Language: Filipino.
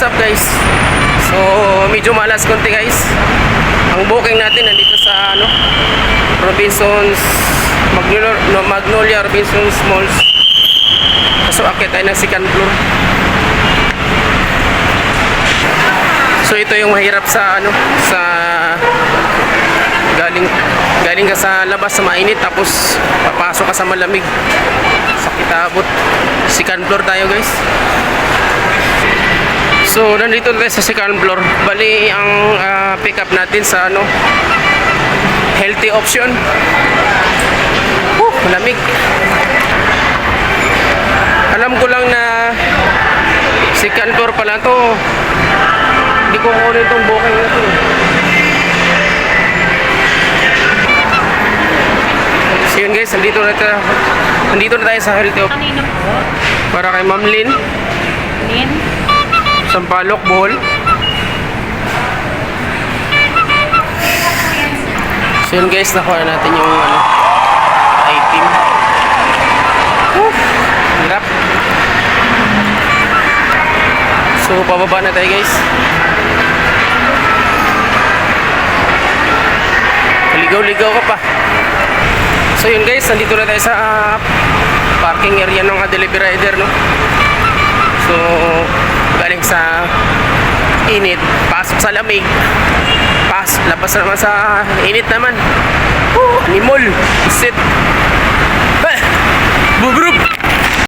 up guys? So medyo malas konti guys. Ang booking natin nandito sa Robinsons Magnolia Robinsons Malls. So akit tayo ng second floor. So ito yung mahirap sa sa galing ka sa labas sa mainit tapos papasok ka sa malamig. Sakit abot. Second floor tayo guys. So nandito tayo sa second floor. Bali ang pick up natin sa healthy option. Malamig. Alam ko lang na second floor pala to. Hindi ko kunin itong booking na to. So yun guys, nandito na tayo sa healthy option. Kanino po? Para kay Ma'am Lynn. Lynn? Sampaloc, Bohol. So yun guys, nakuha natin yung item. Hirap. So pababa na tayo guys. Ligaw-ligaw ka pa. So yun guys, nandito na tayo sa parking area ng delivery rider, no? So galing sa init, pasok sa lamig, labas naman sa init naman. Animal, sit. Bubrub.